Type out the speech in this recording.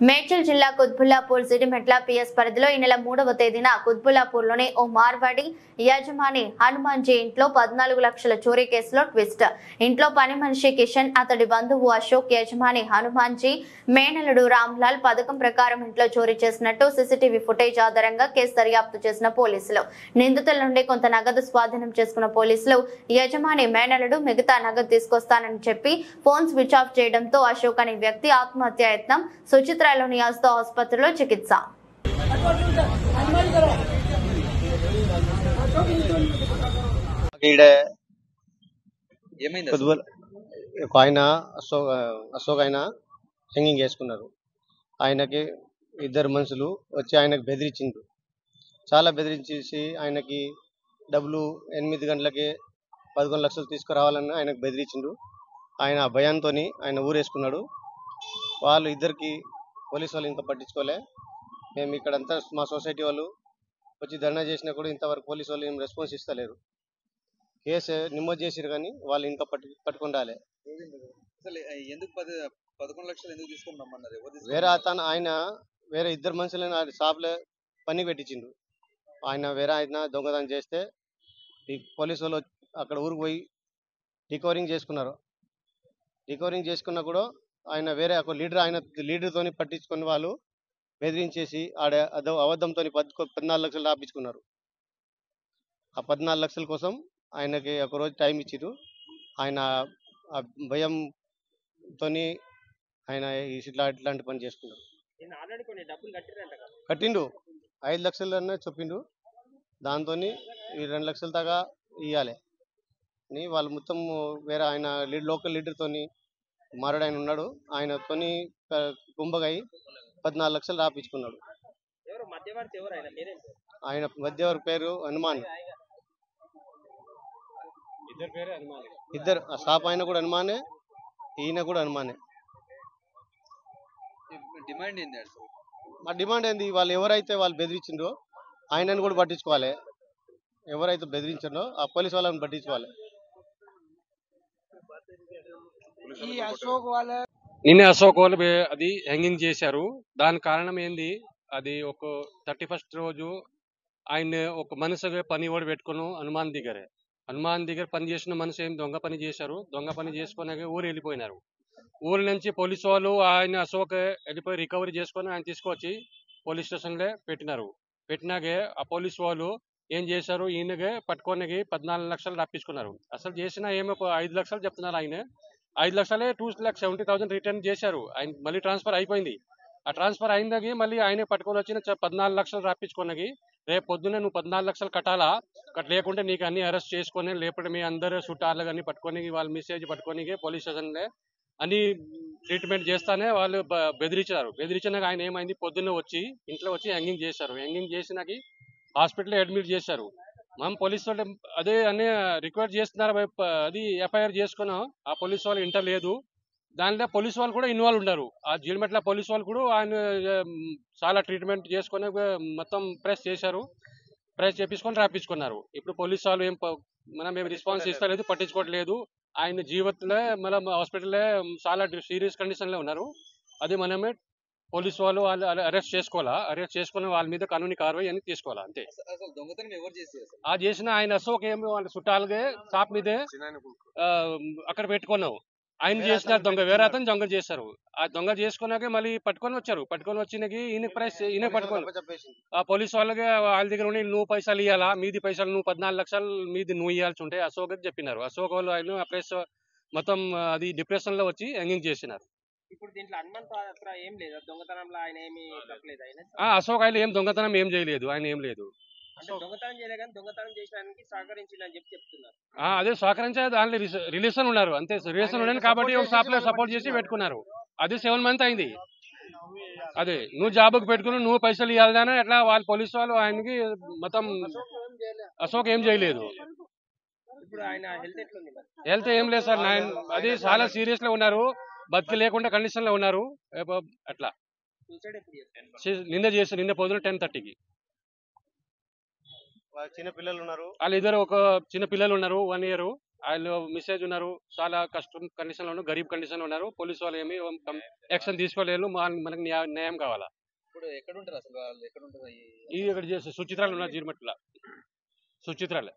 మేడ్చల్ జిల్లా కుత్బుల్లాపూర్ సిరిమెట్ల పిఎస్ పరిధిలో ఈ నెల 3వ తేదీన కుత్బుల్లాపూర్లోని ఓ మార్వాడి యజమాని హనుమాన్ జీ ఇంట్లో 14 లక్షల చోరీ కేసులో ట్విస్ట్. ఇంట్లో పని మనిషి కిషన్, అతడి బంధువు అశోక్, యజమాని హనుమాన్ జీ మేనలుడు రామ్లాల్ పథకం ప్రకారం ఇంట్లో చోరీ చేసినట్టు సీసీటీవీ ఫుటేజ్ ఆధారంగా కేసు దర్యాప్తు చేసిన పోలీసులు నిందితుల నుండి కొంత నగదు స్వాధీనం చేసుకున్న పోలీసులు యజమాని మేనలుడు మిగతా నగదు తీసుకొస్తానని చెప్పి ఫోన్ స్విచ్ ఆఫ్ చేయడంతో అశోక్ అనే వ్యక్తి ఆత్మహత్య యత్నం, సుచిత్రలోని ఆస్తో ఆసుపత్రిలో చికిత్స. ఆయన అశోక్ ఆయన హ్యాంగింగ్ చేసుకున్నారు. ఆయనకి ఇద్దరు మనుషులు వచ్చి ఆయనకు బెదిరించిండు. చాలా బెదిరించేసి ఆయనకి డబ్బులు 8 గంటలకే 11 లక్షలు తీసుకురావాలని ఆయనకు బెదిరించిండు. ఆయన భయంతో ఆయన ఊరేసుకున్నాడు. వాళ్ళు ఇద్దరికి పోలీసు వాళ్ళు ఇంకా పట్టించుకోలే. మేము ఇక్కడంతా మా సొసైటీ వాళ్ళు వచ్చి ధర్నా చేసినా కూడా ఇంతవరకు పోలీసు వాళ్ళు ఏం రెస్పాన్స్ ఇస్తలేరు. కేసు నమోదు చేసిరు కానీ వాళ్ళు ఇంకా పట్టుకొని రాలే. వేరే అతను ఆయన వేరే ఇద్దరు మనుషులను షాప్లో పని పెట్టించిండు. ఆయన వేరే ఆయన దొంగతనం చేస్తే ఈ పోలీసు వాళ్ళు అక్కడ ఊరికి పోయి రికవరింగ్ చేసుకున్నారు. రికవరింగ్ చేసుకున్నా కూడా ఆయన వేరే ఒక లీడర్తో పట్టించుకుని వాళ్ళు బెదిరించేసి ఆడ అబద్ధంతో 14 లక్షలు రాపించుకున్నారు. ఆ 14 లక్షల కోసం ఆయనకి ఒకరోజు టైం ఇచ్చిరు. ఆయన ఆ భయంతో ఆయన ఇట్లాంటి పని చేసుకున్నారు. కట్టిండు 5 లక్షలు అన్న చెప్పిండు. దాంతో ఈ 2 లక్షల దాకా ఇవ్వాలి అని వాళ్ళు మొత్తం వేరే ఆయన లోకల్ లీడర్తో మారాడు ఆయన ఉన్నాడు. ఆయనతో కుంభగాయి 14 లక్షలు రాపించుకున్నాడు. ఆయన మధ్యవర్తి పేరు హనుమాన్. ఇద్దరు ఆ షాప్ ఆయన కూడా హనుమానే, ఈయన కూడా హనుమానే. మా డిమాండ్ ఏంది, వాళ్ళు ఎవరైతే వాళ్ళు బెదిరించిండ్రో ఆయనను కూడా పట్టించుకోవాలి. ఎవరైతే బెదిరించిండ్రో ఆ పోలీసు వాళ్ళని పట్టించుకోవాలి. నిన్న అశోక్ వాళ్ళు అది హ్యాంగింగ్ చేశారు. దాని కారణం ఏంది, అది ఒక 31st రోజు ఆయన ఒక మనసుగా పని కూడా పెట్టుకుని హనుమాన్ దగ్గర పని చేసిన మనసు ఏం దొంగ పని చేశారు. దొంగ పని చేసుకున్నాక ఊరు వెళ్ళిపోయినారు. ఊరి నుంచి పోలీసు వాళ్ళు ఆయన అశోక్ వెళ్ళిపోయి రికవరీ చేసుకొని ఆయన తీసుకొచ్చి పోలీస్ స్టేషన్లో పెట్టినాకే ఆ పోలీసు వాళ్ళు ఏం చేశారు, ఈయనగా పట్టుకోనికి 14 లక్షలు రప్పించుకున్నారు. అసలు చేసిన ఏమో 5 లక్షలు చెప్తున్నారు. ఆయన 5 లక్షలే 2,70,000 రిటర్న్ చేశారు. ఆయన మళ్ళీ ట్రాన్స్ఫర్ అయిపోయింది. ఆ ట్రాన్స్ఫర్ అయినకి మళ్ళీ ఆయన పట్టుకొని వచ్చిన 14 లక్షలు రప్పించుకున్నకి రేపు పొద్దున్నే నువ్వు 14 లక్షలు కట్టాలా, లేకుంటే నీకు అన్ని అరెస్ట్ చేసుకొని లేకపోతే మీ అందరూ చుట్టాలు కానీ పట్టుకొని వాళ్ళ మెసేజ్ పట్టుకొని పోలీస్ స్టేషన్లో అన్ని ట్రీట్మెంట్ చేస్తానే వాళ్ళు బెదిరించినాక ఆయన ఏమైంది, పొద్దున్నే వచ్చి ఇంట్లో వచ్చి హ్యాంగింగ్ చేశారు. హ్యాంగింగ్ చేసినాకి హాస్పిటల్లో అడ్మిట్ చేశారు. మనం పోలీసు వాళ్ళు అదే అన్ని రిక్వెస్ట్ చేస్తున్నారు. అది ఎఫ్ఐఆర్ చేసుకున్నాం. ఆ పోలీసు వాళ్ళు ఇంటర్ లేదు. దాంట్లో పోలీసు వాళ్ళు కూడా ఇన్వాల్వ్ ఉన్నారు. ఆ జిల్మెట్ల పోలీసు వాళ్ళు కూడా ఆయన చాలా ట్రీట్మెంట్ చేసుకొని మొత్తం ప్రెస్ చేశారు. ప్రెస్ చేపించుకొని రాపించుకున్నారు. ఇప్పుడు పోలీసు వాళ్ళు మనం ఏం రెస్పాన్స్ ఇస్తలేదు, పట్టించుకోవట్లేదు. ఆయన జీవితంలో మనం హాస్పిటల్లో చాలా సీరియస్ కండిషన్లో ఉన్నారు. అది మనమే పోలీసు వాళ్ళు అరెస్ట్ చేసుకోవాలా, అరెస్ట్ చేసుకుని వాళ్ళ మీద కానూని కార్వాయి అని తీసుకోవాలా అంతే. ఆ చేసిన ఆయన అశోక్ ఏమి వాళ్ళ చుట్టాలుగా షాప్ మీదే అక్కడ పెట్టుకున్నావు. ఆయన చేసిన దొంగ వేరే అతను దొంగ చేశారు. ఆ దొంగ చేసుకున్నాకే మళ్ళీ పట్టుకొని వచ్చినకి ఈయన పట్టుకొని ఆ పోలీసు వాళ్ళకి వాళ్ళ దగ్గర ఉండి నువ్వు పైసలు ఇవ్వాలా, మీది పైసలు నువ్వు 14 లక్షలు మీది నువ్వు ఇవ్వాల్సి ఉంటే అశోక్ చెప్పినారు. అశోక్ వాళ్ళు ఆయన ప్రెస్ మొత్తం అది డిప్రెషన్ లో వచ్చి హ్యాంగింగ్ చేసినారు. ఇప్పుడు దీంట్లో హనుమాన్ పాత్ర ఏం లేదు, దొంగతనంలో ఆయన ఏమి తప్పలేదు. అశోక్ ఆయన ఏం దొంగతనం ఏం చేయలేదు. ఆయన ఏం లేదు, దొంగతనం చేయలేదు కానీ దొంగతనం చేయడానికి సహకరించిందని చెప్తున్నారు. అదే సహకరించే దాంట్లో రిలేషన్ ఉన్నారు అంతే. రిలేషన్ ఉన్నాను కాబట్టి ఒక షాప్ లో సపోర్ట్ చేసి పెట్టుకున్నారు. అది 7 months అయింది. అదే నువ్వు జాబ్కి పెట్టుకుని నువ్వు పైసలు ఇవ్వాలని ఎట్లా వాళ్ళ పోలీసు వాళ్ళు ఆయనకి మొత్తం అశోక్ ఏం చేయలేదు. ఇప్పుడు ఆయన హెల్త్ ఏం లేదు సార్. అది చాలా సీరియస్ లో ఉన్నారు. బతికి లేకుండా కండిషన్ లో ఉన్నారు. అట్లా నిన్న పొద్దున 10:30కి చిన్న పిల్లలు ఉన్నారు. వాళ్ళిద్దరు ఒక చిన్న పిల్లలు ఉన్నారు, 1 year. వాళ్ళు మెసేజ్ ఉన్నారు, చాలా కష్టం కండిషన్ లో గరీబ్ కండిషన్ లో ఉన్నారు. పోలీసు వాళ్ళు ఏమి యాక్షన్ తీసుకోలేదు. మనకు న్యాయం కావాలా. ఇప్పుడు ఎక్కడ ఉంటారు అసలు వాళ్ళు ఎక్కడ ఉంటారు ఇది ఇక్కడ చేస్తే సుచిత్రాలు ఉన్నారు, జీడిమట్ల సుచిత్రాలే.